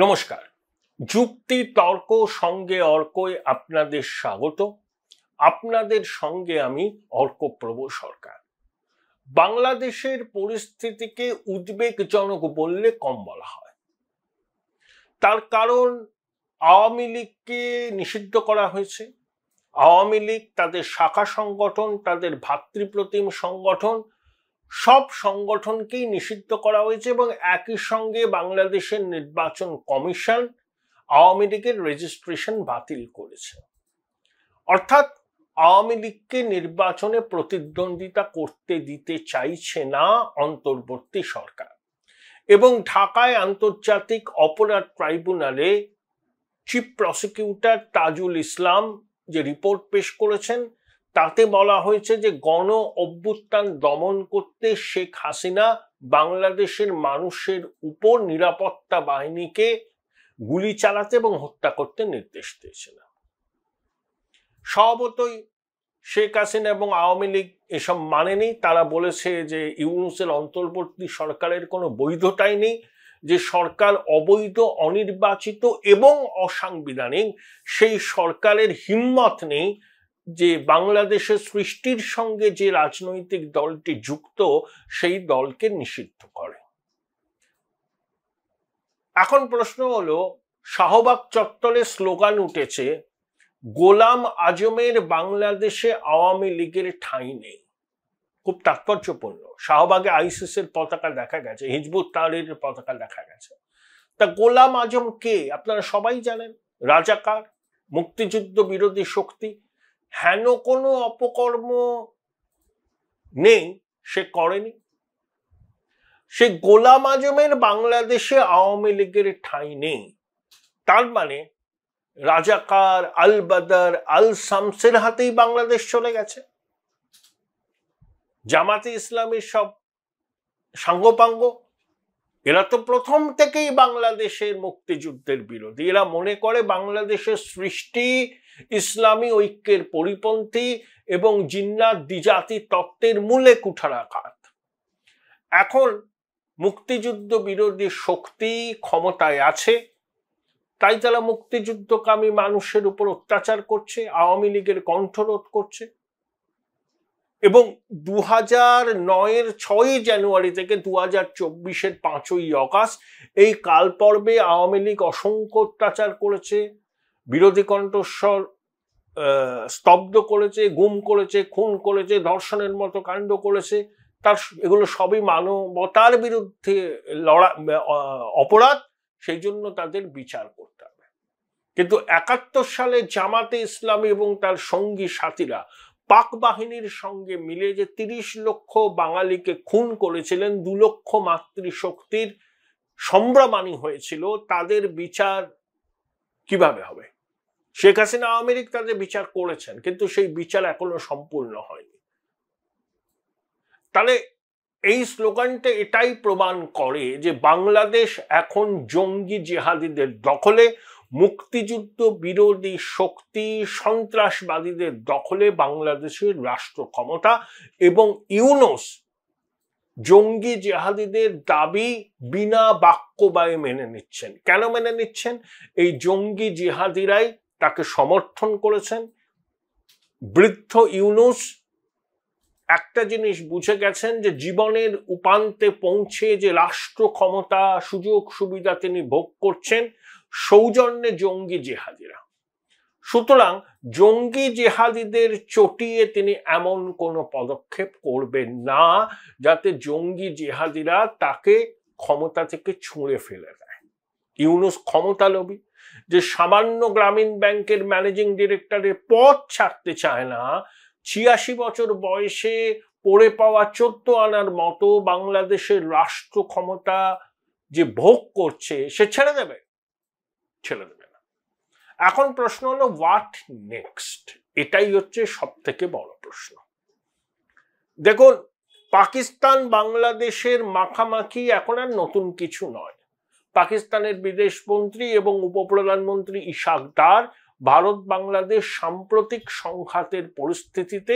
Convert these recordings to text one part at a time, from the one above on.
নমস্কার। যুক্তি তর্ক সঙ্গে অর্কয় আপনাদের স্বাগত। আপনাদের সঙ্গে আমি অর্কপ্রভ সরকার। বাংলাদেশের পরিস্থিতিকে উদ্বেগজনক বললে কম বলা হয়। তার কারণ আওয়ামী লীগকে নিষিদ্ধ করা হয়েছে। আওয়ামী লীগ, তাদের শাখা সংগঠন, তাদের ভাতৃপ্রতিম সংগঠন, সব সংগঠনকেই নিষিদ্ধ করা হয়েছে এবং একই সঙ্গে বাংলাদেশের নির্বাচন কমিশন আওয়ামী লীগের রেজিস্ট্রেশন বাতিল করেছে। অর্থাৎ আওয়ামী লীগকে নির্বাচনে প্রতিদ্বন্দ্বিতা করতে দিতে চাইছে না অন্তর্বর্তী সরকার। এবং ঢাকায় আন্তর্জাতিক অপরাধ ট্রাইব্যুনালে চিফ প্রসিকিউটর তাজুল ইসলাম যে রিপোর্ট পেশ করেছেন তাতে বলা হয়েছে যে গণ অভ্যুত্থান দমন করতে শেখ হাসিনা বাংলাদেশের মানুষের উপর নিরাপত্তা বাহিনীকে গুলি চালাতে এবং হত্যা করতে নির্দেশ দিয়েছিলেন। স্বভাবতই শেখ হাসিনা এবং আওয়ামী লীগ এসব মানেনি। তারা বলেছে যে ইউনূসের অন্তর্বর্তী সরকারের কোনো বৈধতাই নেই, যে সরকার অবৈধ, অনির্বাচিত এবং অসাংবিধানিক। সেই সরকারের হিম্মত নেই যে বাংলাদেশের সৃষ্টির সঙ্গে যে রাজনৈতিক দলটি যুক্ত সেই দলকে নিষিদ্ধ করে। এখন প্রশ্ন হলো, শাহবাগ চত্বরে স্লোগান উঠেছে, গোলাম আজমের বাংলাদেশে আওয়ামী লীগের ঠাঁই নেই। খুব তাৎপর্যপূর্ণ। শাহবাগে আইসিসের পতাকা দেখা গেছে, হিজবুত তাহরীরের পতাকা দেখা গেছে। তা গোলাম আজম কে? আপনারা সবাই জানেন, রাজাকার, মুক্তিযুদ্ধ বিরোধী শক্তি। হেন কোনো অপকর্ম নেই সে করেনি। সে গোলাম আজমের বাংলাদেশে আওয়ামী লীগের ঠাঁই নেই, তার মানে রাজাকার, আল বাদার, আল শামসের হাতেই বাংলাদেশ চলে গেছে। জামাতে ইসলামের সব সাঙ্গপাঙ্গ, এরা তো প্রথম থেকেই বাংলাদেশের মুক্তিযুদ্ধের বিরোধী। এরা মনে করে বাংলাদেশের সৃষ্টি ইসলামী ঐক্যের পরিপন্থী এবং জিন্নাত দ্বিজাতি তত্ত্বের মূলে কুঠারাঘাত। এখন মুক্তিযুদ্ধ বিরোধী শক্তি ক্ষমতায় আছে, তাই তারা মুক্তিযুদ্ধকামী মানুষের উপর অত্যাচার করছে, আওয়ামী লীগের কণ্ঠরোধ করছে। এবং 2009-এর 6ই জানুয়ারি থেকে 2024-এর 5ই অগাস্ট এই কাল পর্বে আওয়ামী লীগ অসংখ্য অত্যাচার করেছে, বিরোধী কণ্ঠস্বর স্তব্ধ করেছে, গুম করেছে, খুন করেছে, ধর্ষণের মতো কাণ্ড করেছে। এগুলো সবই মানবতার বিরুদ্ধে অপরাধ, সেই জন্য তাদের বিচার করতে হবে। কিন্তু 71 সালে জামাতে ইসলামী এবং তার সঙ্গী সাথীরা পাক বাহিনীর সঙ্গে মিলে যে 30 লক্ষ বাঙালিকে খুন করেছিলেন, 2 লক্ষ মাতৃশক্তির সম্ভ্রমানি হয়েছিল, তাদের বিচার কিভাবে হবে? শেখ হাসিনা আওয়ামী লীগ তাদের বিচার করেছেন, কিন্তু সেই বিচার এখনো সম্পূর্ণ হয়নি। তাহলে এই স্লোগানটা এটাই প্রমাণ করে যে বাংলাদেশ এখন জঙ্গি জিহাদিদের দখলে, মুক্তিযুদ্ধ বিরোধী শক্তি, সন্ত্রাসবাদীদের দখলে বাংলাদেশের রাষ্ট্র ক্ষমতা। এবং ইউনূস জঙ্গি জিহাদিদের দাবি বিনা বাক্যবায়ে মেনে নিচ্ছেন। কেন মেনে নিচ্ছেন? এই জঙ্গি জিহাদিরাই তাকে সমর্থন করেছেন। বৃদ্ধ ইউনূস একটা জিনিস বুঝে গেছেন, যে জীবনের উপান্তে পৌঁছে যে রাষ্ট্র ক্ষমতা, সুযোগ সুবিধা তিনি ভোগ করছেন সৌজন্যে জঙ্গি জেহাদিরা। সুতরাং জঙ্গি জেহাদিদের চটিয়ে তিনি এমন কোনো পদক্ষেপ করবেন না যাতে জঙ্গি জেহাদিরা তাকে ক্ষমতা থেকে ছুঁড়ে ফেলে দেয়। ইউনূস ক্ষমতালোভী, যে সামান্য গ্রামীণ ব্যাংকের ম্যানেজিং ডিরেক্টরের পদ ছাড়তে চায় না, 86 বছর বয়সে পড়ে পাওয়া 14 আনার মতো বাংলাদেশের রাষ্ট্র ক্ষমতা যে ভোগ করছে, সে ছেড়ে দেবে? ছেড়ে দেবে না। এখন প্রশ্ন হলো, হোয়াট নেক্সট? এটাই হচ্ছে সব থেকে বড় প্রশ্ন। দেখুন, পাকিস্তান বাংলাদেশের মাখামাখি এখন আর নতুন কিছু নয়। পাকিস্তানের বিদেশমন্ত্রী এবং উপপ্রধানমন্ত্রী ইশাক ডার ভারত বাংলাদেশ সাম্প্রতিক সংঘাতের পরিস্থিতিতে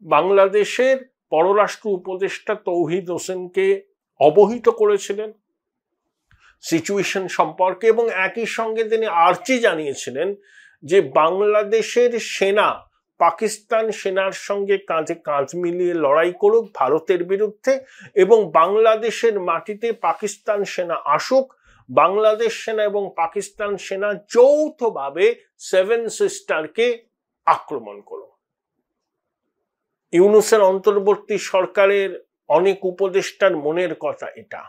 বাংলাদেশের পররাষ্ট্র উপদেষ্টা তৌহিদ হোসেনকে অবহিত করেছিলেন। সিচুয়েশন সম্পর্কে, এবং একই সঙ্গে তিনি আর্জি জানিয়েছিলেন যে বাংলাদেশের সেনা পাকিস্তান সেনার সঙ্গে কাঁধে কাঁধ মিলিয়ে লড়াই করুক ভারতের বিরুদ্ধে, এবং বাংলাদেশের মাটিতে পাকিস্তান সেনা আসুক, বাংলাদেশ সেনা এবং পাকিস্তান সেনা যৌথভাবে সেভেন সিস্টারকে আক্রমণ করুক। ইউনূসের অন্তর্বর্তী সরকারের অনেক উপদেষ্টার মনের কথা এটা।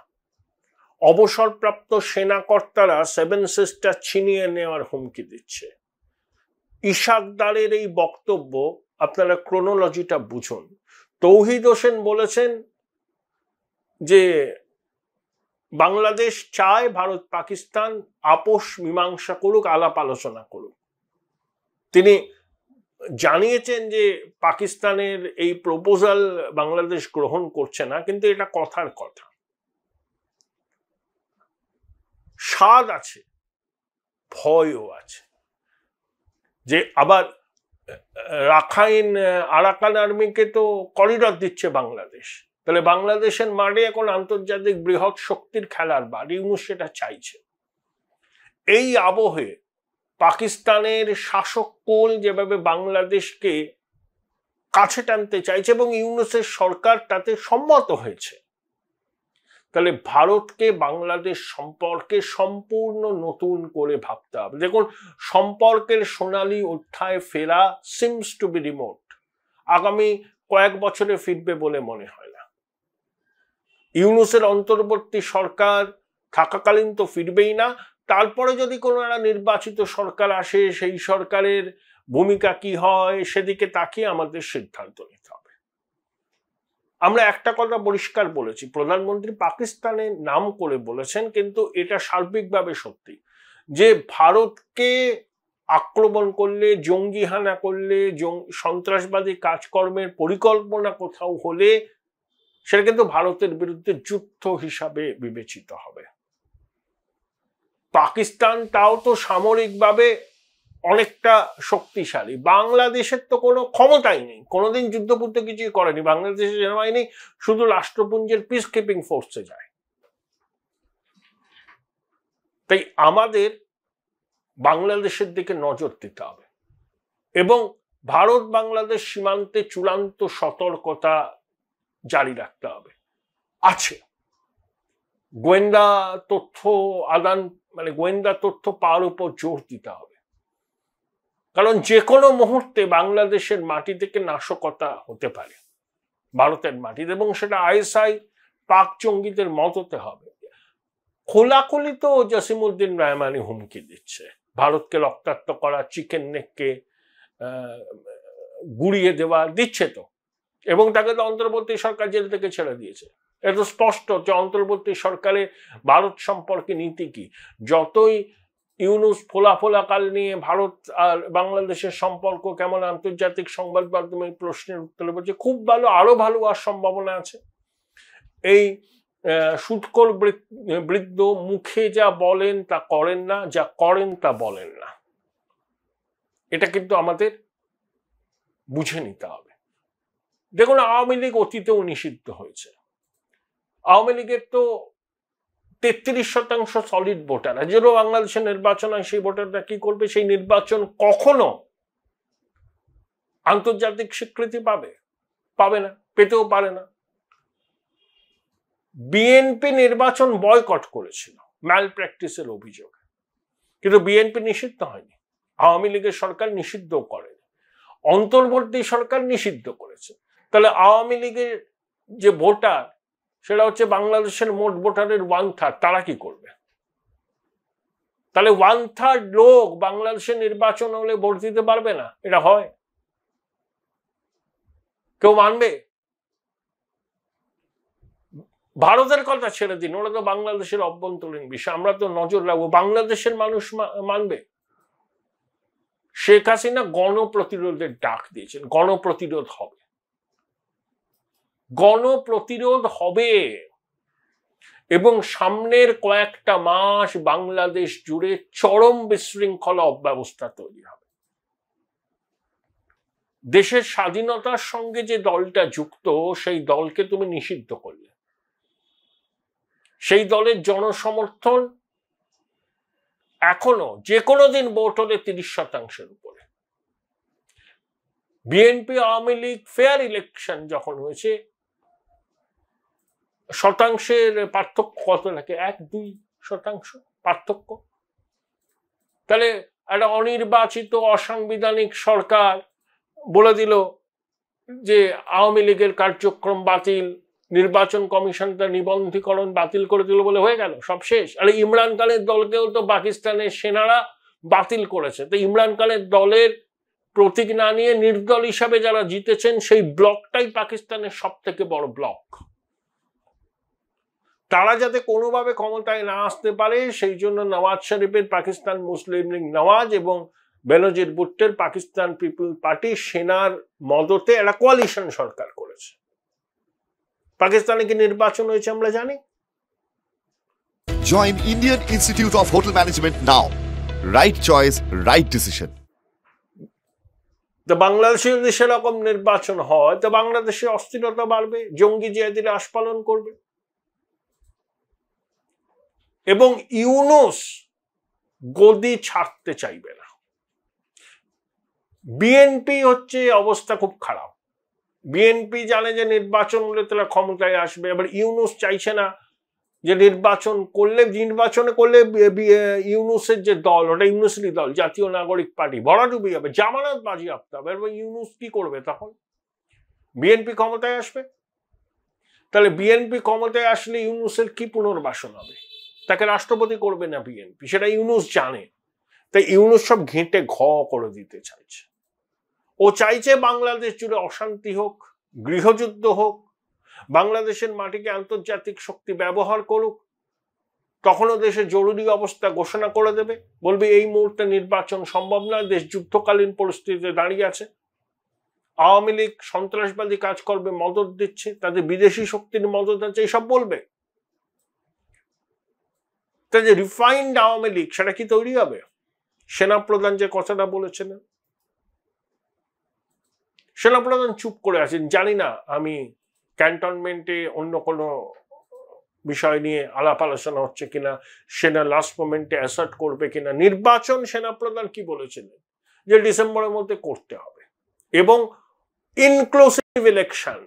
অবসরপ্রাপ্ত সেনা কর্তারা সেভেন সিস্টার ছিনিয়ে নেওয়ার হুমকি দিচ্ছে। ইশাকদারের এই বক্তব্য, আপনারা ক্রোনোলজিটা বুঝুন। তৌহিদ হোসেন বলেছেন যে বাংলাদেশ চায় ভারত পাকিস্তান আপোষ মীমাংসা করুক, আলাপ আলোচনা করুক। তিনি জানিয়েছেন যে পাকিস্তানের এই প্রপোজাল বাংলাদেশ গ্রহণ করছে না, কিন্তু এটা কথার কথা। স্বাদ আছে, ভয়ও আছে, যে আবার রাখাইন আরাকান আর্মিকে তো করিডর দিচ্ছে বাংলাদেশ, তাহলে বাংলাদেশের মাঠে এখন আন্তর্জাতিক বৃহৎ শক্তির খেলার বার। ইউনূস সেটা চাইছে। এই আবহে পাকিস্তানের শাসক কুল যেভাবে বাংলাদেশকে কাছে টানতে চাইছে এবং ইউনূসের সরকার তাতে সম্মত হয়েছে, তাহলে ভারতকে বাংলাদেশ সম্পর্কে সম্পূর্ণ নতুন করে ভাবতে হবে। দেখুন, সম্পর্কের সোনালী অধ্যায় ফেরা সিমস টু বি রিমোট। আগামী কয়েক বছরে ফিরবে বলে মনে হয় না। ইউনূসের অন্তর্বর্তী সরকার থাকাকালীন তো ফিরবেই না। তারপরে যদি কোনো একটা নির্বাচিত সরকার আসে, সেই সরকারের ভূমিকা কি হয় সেদিকে তাকিয়ে আমাদের সিদ্ধান্ত নিতে হবে। আমরা একটা কথা পরিষ্কার বলেছি, প্রধানমন্ত্রী পাকিস্তানের নাম করে বলেছেন, কিন্তু এটা সার্বিকভাবে সত্যি যে ভারতকে আক্রমণ করলে, জঙ্গি হানা করলে, সন্ত্রাসবাদী কাজকর্মের পরিকল্পনা কোথাও হলে সেটা কিন্তু ভারতের বিরুদ্ধে যুদ্ধ হিসাবে বিবেচিত হবে। পাকিস্তান তাও তো সামরিকভাবে অনেকটা শক্তিশালী, বাংলাদেশের তো কোনো ক্ষমতাই নেই, কোনোদিন যুদ্ধপুদ্ধ কিছুই করেনি। বাংলাদেশের সেনাবাহিনী শুধু রাষ্ট্রপুঞ্জের পিস কিপিং ফোর্সে যায়। তাই আমাদের বাংলাদেশের দিকে নজর দিতে হবে এবং ভারত বাংলাদেশ সীমান্তে চূড়ান্ত সতর্কতা জারি রাখতে হবে। আছে গোয়েন্দা তথ্য আদান, মানে গোয়েন্দা তথ্য পাওয়ার উপর জোর দিতে হবে, কারণ যে কোনো মুহূর্তে বাংলাদেশের মাটি থেকে নাশকতা হতে পারে ভারতের মাটিতে, এবং সেটা আইএসআই পাক জঙ্গিদের মদতে হবে। খোলাখুলি তো জসিমউদ্দিন রহমানি হুমকি দিচ্ছে, ভারতকে রক্তাক্ত করা, চিকেন নেককে গুড়িয়ে দেওয়া দিচ্ছে তো, এবং তাকে তো অন্তর্বর্তী সরকার জেল থেকে ছেড়ে দিয়েছে। এটা স্পষ্ট যে অন্তর্বর্তী সরকারের ভারত সম্পর্কে নীতি কি। যতই ইউনূস ফোলাফোলাকাল নিয়ে ভারত আর বাংলাদেশের সম্পর্ক কেমন আন্তর্জাতিক সংবাদ মাধ্যমে প্রশ্নের উত্তরে বলছে খুব ভালো, আরো ভালো হওয়ার সম্ভাবনা আছে। এই সুৎকর বৃদ্ধ মুখে যা বলেন তা করেন না, যা করেন তা বলেন না, এটা কিন্তু আমাদের বুঝে নিতে হবে। দেখুন, আওয়ামী লীগ অতীতেও নিষিদ্ধ হয়েছে। আওয়ামী লীগের তো 33% সলিড ভোটার, আর যেন বাংলাদেশের নির্বাচন হয় সেই ভোটাররা কি করবে? সেই নির্বাচন কখনো আন্তর্জাতিক স্বীকৃতি পাবে না, পেতেও পারে না। বিএনপি নির্বাচন বয়কট করেছিল ম্যাল প্র্যাকটিসের অভিযোগে, কিন্তু বিএনপি নিষিদ্ধ হয়নি, আওয়ামী লীগের সরকার নিষিদ্ধ করেনি, অন্তর্বর্তী সরকার নিষিদ্ধ করেছে। তাহলে আওয়ামী লীগের যে ভোটার, সেটা হচ্ছে বাংলাদেশের মোট ভোটারের 1/3, তারা কি করবে? তাহলে 1/3 লোক বাংলাদেশের নির্বাচন হলে ভোট দিতে পারবে না, এটা হয়? কেউ মানবে? ভারতের কথা ছেড়ে দিন, ওরা তো বাংলাদেশের অভ্যন্তরীণ বিষয়, আমরা তো নজর রাখবো। বাংলাদেশের মানুষ মানবে? শেখ হাসিনা গণপ্রতিরোধের ডাক দিয়েছেন, গণপ্রতিরোধ হবে, গণপ্রতিরোধ হবে, এবং সামনের কয়েকটা মাস বাংলাদেশ জুড়ে চরম বিশৃঙ্খলা অব্যবস্থা তৈরি হবে। দেশের স্বাধীনতার সঙ্গে যে দলটা যুক্ত, সেই দলকে তুমি নিষিদ্ধ করলে, সেই দলের জনসমর্থন এখনো যে কোনো দিন ভোট হলে 30% উপরে। BNP Awami League fair election যখন হয়েছে শতাংশের পার্থক্য কত থাকে? 1-2% পার্থক্য। তাহলে একটা অনির্বাচিত অসাংবিধানিক সরকার বলে দিল যে আওয়ামী লীগের কার্যক্রম বাতিল, নির্বাচন কমিশন তার নিবন্ধীকরণ বাতিল করে দিল বলে হয়ে গেল, সব শেষ। আরে ইমরান খানের দলকেও তো পাকিস্তানের সেনারা বাতিল করেছে। তো ইমরান খানের দলের প্রতীক না নিয়ে নির্দল হিসাবে যারা জিতেছেন সেই ব্লকটাই পাকিস্তানের সব থেকে বড় ব্লক। তারা যাতে কোনোভাবে ক্ষমতায় না আসতে পারে সেই জন্য নওয়াজ শরীফের পাকিস্তান মুসলিম লীগ নওয়াজ এবং বেনজির ভুট্টোর পাকিস্তান পিপল পার্টি সেনার মদতে একটা কোয়ালিশন সরকার করেছে। পাকিস্তানে কি নির্বাচন হয়েছে আমরা জানি? Join Indian Institute of Hotel Management now. Right choice, right decision. তো বাংলাদেশে যদি সেরকম নির্বাচন হয় তো বাংলাদেশে অস্থিরতা বাড়বে, জঙ্গি জিহাদিরা আস্ফালন করবে এবং ইউনূস গদি ছাড়তে চাইবে না। বিএনপি হচ্ছে অবস্থা খুব খারাপ। বিএনপি জানে যে নির্বাচন হলে তারা ক্ষমতায় আসবে, আবার ইউনূস চাইছে না যে নির্বাচন করলে ইউনূসের যে দল ওটা ইউনূসেরই দল, জাতীয় নাগরিক পার্টি, ভরাডুবি হবে, জামানত বাজেয়াপ্ত হবে। এবং ইউনূস কি করবে তখন? বিএনপি ক্ষমতায় আসবে। তাহলে বিএনপি ক্ষমতায় আসলে ইউনূসের কি পুনর্বাসন হবে? তাকে রাষ্ট্রপতি করবে না বিএনপি, সেটা ইউনূস জানে। তাই ইউনূস সব ঘেঁটে ঘ করে দিতে চাইছে। ও চাইছে বাংলাদেশ জুড়ে অশান্তি হোক, গৃহযুদ্ধ হোক, বাংলাদেশের মাটিকে আন্তর্জাতিক শক্তি ব্যবহার করুক, তখনও দেশে জরুরি অবস্থা ঘোষণা করে দেবে, বলবে এই মুহূর্তে নির্বাচন সম্ভব নয়, দেশ যুদ্ধকালীন পরিস্থিতিতে দাঁড়িয়ে আছে, আওয়ামী লীগ সন্ত্রাসবাদী কাজ করবে, মদত দিচ্ছে, তাদের বিদেশি শক্তির মদত আছে, এইসব বলবে। তাই যে রিফাইন্ড আওয়ামী লীগ সেটা কি তৈরি হবে? সেনাপ্রধান যে কথাটা বলেছিলেন, সেনাপ্রধান চুপ করে আছেন। জানি না আমি ক্যান্টনমেন্টে অন্য কোনো বিষয় নিয়ে আলাপ আলোচনা হচ্ছে কিনা, সেনা লাস্ট মোমেন্টে অ্যাসার্ট করবে কিনা। নির্বাচন সেনাপ্রধান কি বলেছিলেন যে ডিসেম্বরের মধ্যে করতে হবে এবং ইনক্লুসিভ ইলেকশন।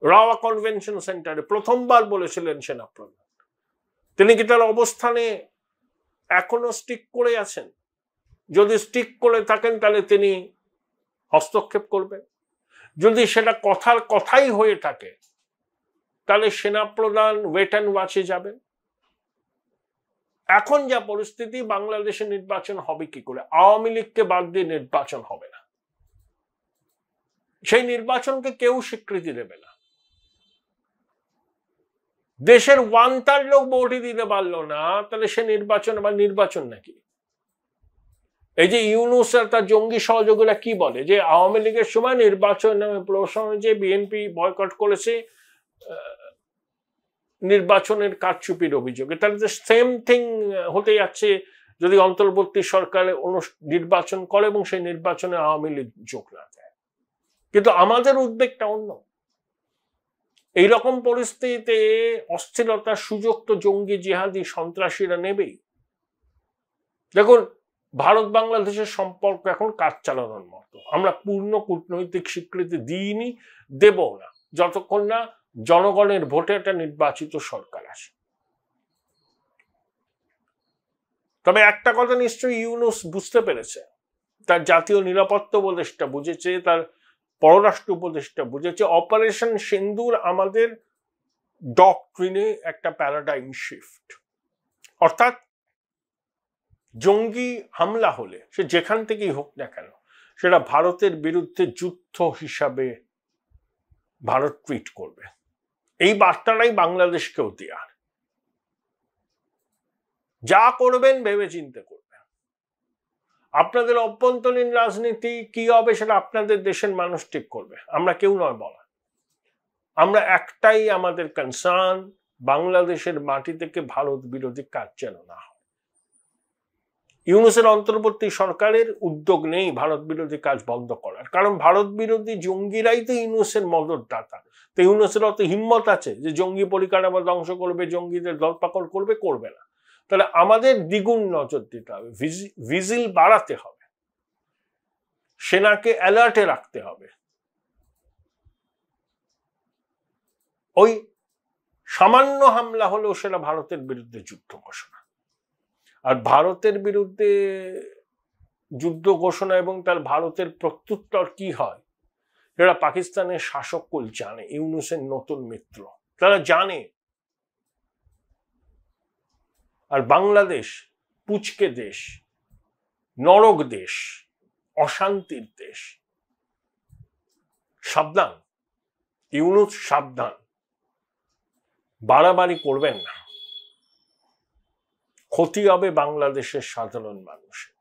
রাওয়া কনভেনশন সেন্টারে প্রথমবার বলেছিলেন সেনাপ্রধান। তিনি কি তার অবস্থানে এখনো স্টিক করে আছেন? যদি স্টিক করে থাকেন তাহলে তিনি হস্তক্ষেপ করবেন। যদি সেটা কথাই হয়ে থাকে তাহলে সেনাপ্রধান ওয়েট অ্যান্ড ওয়াচে যাবেন। এখন যা পরিস্থিতি, বাংলাদেশে নির্বাচন হবে কি করে? আওয়ামী লীগকে বাদ দিয়ে নির্বাচন হবে না, সেই নির্বাচনকে কেউ স্বীকৃতি দেবে না। দেশের 1/3 লোক ভোটই দিতে পারলো না, তাহলে সে নির্বাচন আবার নির্বাচন নাকি? এই যে ইউনূস আর তার জঙ্গি সহযোগীরা কি বলে যে আওয়ামী লীগের সময় নির্বাচন প্রশ্ন যে বিএনপি বয়কট করেছে নির্বাচনের কারচুপির অভিযোগে, তাহলে যে সেম থিং হতে যাচ্ছে যদি অন্তর্বর্তী সরকারে নির্বাচন করে এবং সেই নির্বাচনে আওয়ামী লীগ যোগ না দেয়। কিন্তু আমাদের উদ্বেগটা অন্য। এইরকম পরিস্থিতিতে অস্থিরতার সুযোগ তো জঙ্গি জিহাদি সন্ত্রাসীরা নেবেই। দেখুন, ভারত বাংলাদেশের সম্পর্ক এখন কাজ চালানোর মতো। আমরা পূর্ণ কূটনৈতিক স্বীকৃতি দিইনি, দেব না যতক্ষণ না জনগণের ভোটে একটা নির্বাচিত সরকার আসে। তবে একটা কথা নিশ্চয়ই ইউনূস বুঝতে পেরেছে, তার জাতীয় নিরাপত্তা উপদেষ্টা বুঝেছে, তার পররাষ্ট্র উপদেষ্টা বুঝেছে, অপারেশন সিন্দুর আমাদের ডক্ট্রিনে একটা প্যারাডাইম শিফট। অর্থাৎ জঙ্গি হামলা হলে সে যেখান থেকেই হোক না কেন সেটা ভারতের বিরুদ্ধে যুদ্ধ হিসাবে ভারত ট্রিট করবে। এই বার্তাটাই বাংলাদেশকেও দেয়ার। যা করবেন ভেবে চিন্তে করবেন। আপনাদের অভ্যন্তরীণ রাজনীতি কি হবে সেটা আপনাদের দেশের মানুষ ঠিক করবে, আমরা কেউ নয় বলা। আমরা একটাই আমাদের কনসার্ন, বাংলাদেশের মাটি থেকে ভারত বিরোধী কাজ যেন না হয়। ইউনূসের অন্তর্বর্তী সরকারের উদ্যোগ নেই ভারত বিরোধী কাজ বন্ধ করার, কারণ ভারত বিরোধী জঙ্গিরাই তো ইউনূসের মদতদাতা। তো ইউনূসের অত হিম্মত আছে যে জঙ্গি পরিকাঠামো ধ্বংস করবে, জঙ্গিদের দলপাকড় করবে? করবে না। তাহলে আমাদের দ্বিগুণ নজর দিতে হবে, ভিজিল বাড়াতে হবে, সেনাকে অ্যালার্টে রাখতে হবে। ওই সামান্য হামলা হলেও সেটা ভারতের বিরুদ্ধে যুদ্ধ ঘোষণা, আর ভারতের বিরুদ্ধে যুদ্ধ ঘোষণা এবং তার ভারতের প্রত্যুত্তর কি হয় এরা পাকিস্তানের শাসককুল জানে, ইউনূসের নতুন মিত্র, তারা জানে। আর বাংলাদেশ পুচকে দেশ, নরক দেশ, অশান্তির দেশ। সাবধান ইউনূস, সাবধান, বাড়াবাড়ি করবেন না, ক্ষতি হবে বাংলাদেশের সাধারণ মানুষের।